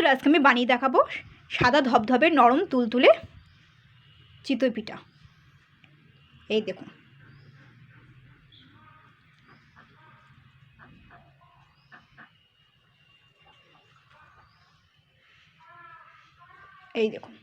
বন্ধুরা, আজকে আমি বানিয়ে দেখাবো সাদা ধবধবে নরম তুলতুলে চিতই পিঠা। এই দেখুন, এই দেখুন।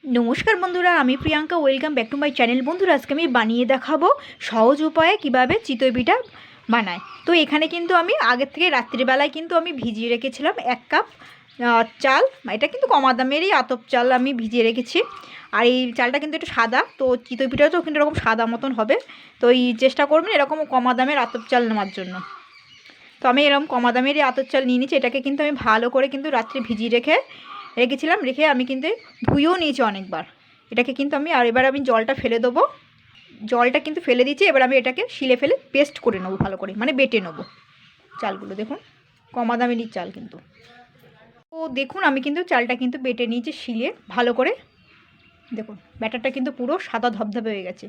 নমস্কার বন্ধুরা, আমি Priyanka. Welcome back to my channel. বন্ধুরা, আজকে আমি বানিয়ে দেখাবো সহজ উপায়ে কিভাবে চিতই পিঠা বানায়। তো এখানে কিন্তু আমি আগের থেকে রাত্রিবেলায় কিন্তু আমি ভিজিয়ে রেখেছিলাম 1 কাপ চাল। এটা কিন্তু কমা দামেরই আতপ চাল আমি ভিজিয়ে রেখেছি। আর এই চালটা কিন্তু একটু সাদা, তো চিতই পিঠাটাও কিন্তু এরকম সাদা মতন হবে। তো এই চেষ্টা করবেন এরকম কমা দামের আতপ চাল নেওয়ার জন্য। তো আমি এরকম কমা দামেরই আতপ চাল নিয়ে নিচ্ছি। এটাকে কিন্তু আমি ভালো করে কিন্তু রাত্রে ভিজিয়ে রেখেছিলাম। আমি কিন্তু ধুয়েও নিয়েছি অনেকবার। এটাকে কিন্তু এবার আমি জলটা ফেলে দেবো। জলটা কিন্তু ফেলে দিচ্ছি। এবার আমি এটাকে শিলে ফেলে পেস্ট করে নেবো, ভালো করে মানে বেটে নেবো চালগুলো। দেখুন, কমা দামেরই চাল কিন্তু। তো দেখুন, আমি কিন্তু চালটা কিন্তু বেটে নিয়েছি শিলে ভালো করে। দেখুন, ব্যাটারটা কিন্তু পুরো সাদা ধবধবে হয়ে গেছে।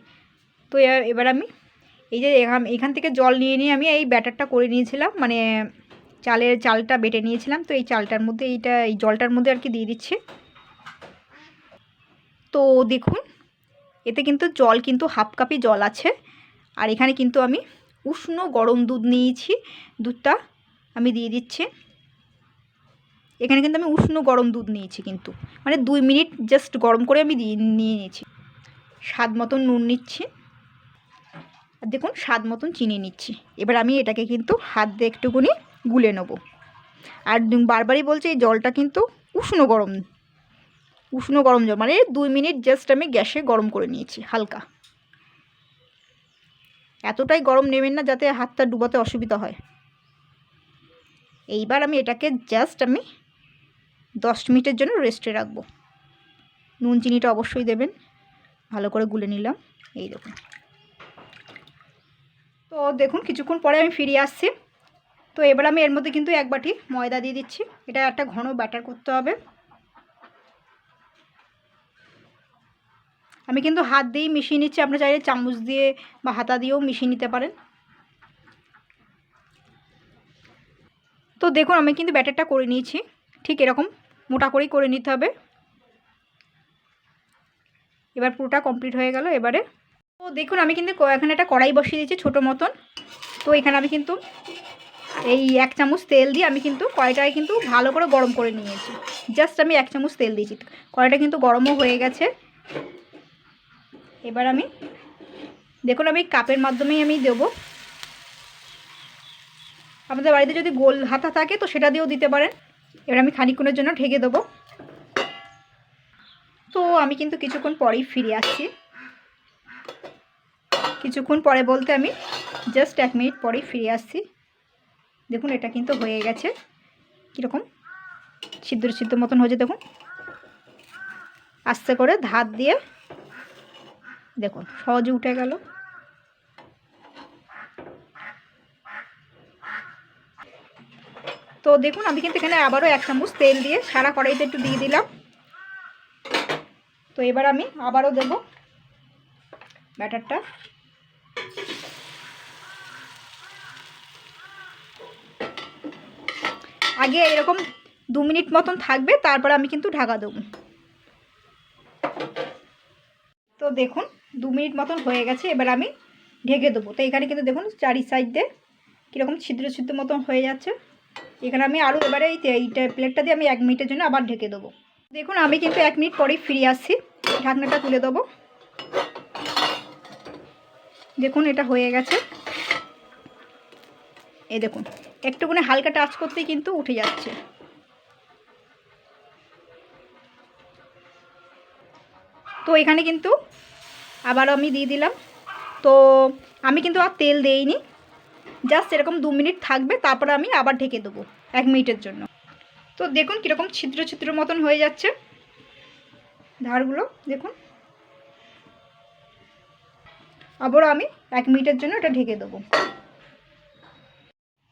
তো এবার আমি এই যে এখান থেকে জল নিয়ে আমি এই ব্যাটারটা করে নিয়েছিলাম, মানে চালটা বেটে নিয়েছিলাম। তো এই চালটার মধ্যে এই জলটার মধ্যে আর কি দিয়ে দিচ্ছি। তো দেখুন, এতে কিন্তু জল কিন্তু হাফ কাপই জল আছে। আর এখানে কিন্তু আমি উষ্ণ গরম দুধ নিয়েছি। দুধটা আমি দিয়ে দিচ্ছি। এখানে কিন্তু আমি উষ্ণ গরম দুধ নিয়েছি, কিন্তু মানে 2 মিনিট জাস্ট গরম করে আমি নিয়ে নিয়েছি। স্বাদ মতন নুন নিচ্ছি, আর দেখুন স্বাদ মতন চিনি নিচ্ছি। এবার আমি এটাকে কিন্তু হাত দিয়ে একটুকুনি গুলে নেব। আর বারবারই বলছি, এই জলটা কিন্তু উষ্ণ গরম জল, মানে 2 মিনিট জাস্ট আমি গ্যাসে গরম করে নিয়েছি হালকা। এতটাই গরম নেবেন না যাতে হাতটা ডুবাতে অসুবিধা হয়। এইবার আমি এটাকে জাস্ট 10 মিনিটের জন্য রেস্টে রাখবো। নুন চিনিটা অবশ্যই দেবেন। ভালো করে গুলে নিলাম, এই দেখুন। তো দেখুন, কিছুক্ষণ পরে আমি ফিরে আসছি। তো এবার আমি এর মধ্যে কিন্তু 1 বাটি ময়দা দিয়ে দিচ্ছি। এটা একটা ঘন ব্যাটার করতে হবে। আমি কিন্তু হাত দিয়েই মিশিয়ে নিচ্ছি। আপনারা চাইলে চামচ দিয়ে বা হাতা দিয়েও মিশিয়ে নিতে পারেন। তো দেখুন, আমি কিন্তু ব্যাটারটা করে নিয়েছি। ঠিক এরকম মোটা করেই করে নিতে হবে। এবার পুরোটা কমপ্লিট হয়ে গেল। এবারে তো দেখুন, আমি কিন্তু এখানে একটা কড়াই বসিয়ে দিয়েছি ছোটো মতন। তো এখানে আমি কিন্তু এই 1 চামচ তেল দিয়ে আমি কিন্তু কড়াইটাকে কিন্তু ভালো করে গরম করে নিয়েছি। জাস্ট আমি 1 চামচ তেল দিয়েছি। কড়াইটা কিন্তু গরমও হয়ে গেছে। এবার আমি দেখুন, আমি কাপের মাধ্যমেই আমি দেবো। আপনাদের বাড়িতে যদি গোল হাতা থাকে তো সেটা দিয়েও দিতে পারেন। এবার আমি খানিকক্ষণের জন্য ঢেকে দেবো। তো আমি কিন্তু কিছুক্ষণ পরেই ফিরে আসছি। কিছুক্ষণ পরে বলতে আমি জাস্ট 1 মিনিট পরেই ফিরে আসছি। দেখুন, এটা কিন্তু হয়ে গেছে। কীরকম সিদ্ধ মতন হয়েছে দেখুন। আস্তে করে ধার দিয়ে দেখুন সহজে উঠে গেল। তো দেখুন, আমি কিন্তু এখানে আবারও 1 চামচ তেল দিয়ে সারা কড়াইতে একটু দিয়ে দিলাম। তো এবার আমি আবারও দেব ব্যাটারটা। আগে এরকম 2 মিনিট মতন থাকবে, তারপর আমি কিন্তু ঢাকা দেবো। তো দেখুন, 2 মিনিট মতন হয়ে গেছে। এবার আমি ঢেকে দেবো। তো এখানে কিন্তু দেখুন চারি সাইড দিয়ে কীরকম ছিদ্র মতন হয়ে যাচ্ছে। এখানে আমি আরও এবারে এইটা প্লেটটা দিয়ে আমি 1 মিনিটের জন্য আবার ঢেকে দেবো। দেখুন, আমি কিন্তু 1 মিনিট পরেই ফিরে আসছি। ঢাকনাটা তুলে দেবো। দেখুন, এটা হয়ে গেছে। এই দেখুন, একটুখানি হালকা টাচ করতেই কিন্তু উঠে যাচ্ছে। তো এখানে কিন্তু আবার আমি দিয়ে দিলাম। তো আমি কিন্তু আর তেল দেইনি, জাস্ট এরকম 2 মিনিট থাকবে, তারপরে আমি আবার ঢেকে দেবো 1 মিনিটের জন্য। তো দেখুন কীরকম ছিদ্র ছিদ্র মতন হয়ে যাচ্ছে ধারগুলো, দেখুন। আবারও আমি 1 মিনিটের জন্য এটা ঢেকে দেবো।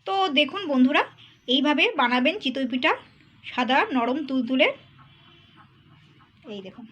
তো দেখুন বন্ধুরা, এইভাবে বানাবেন চিতই পিঠা, সাদা নরম তুলতুলে। এই দেখুন।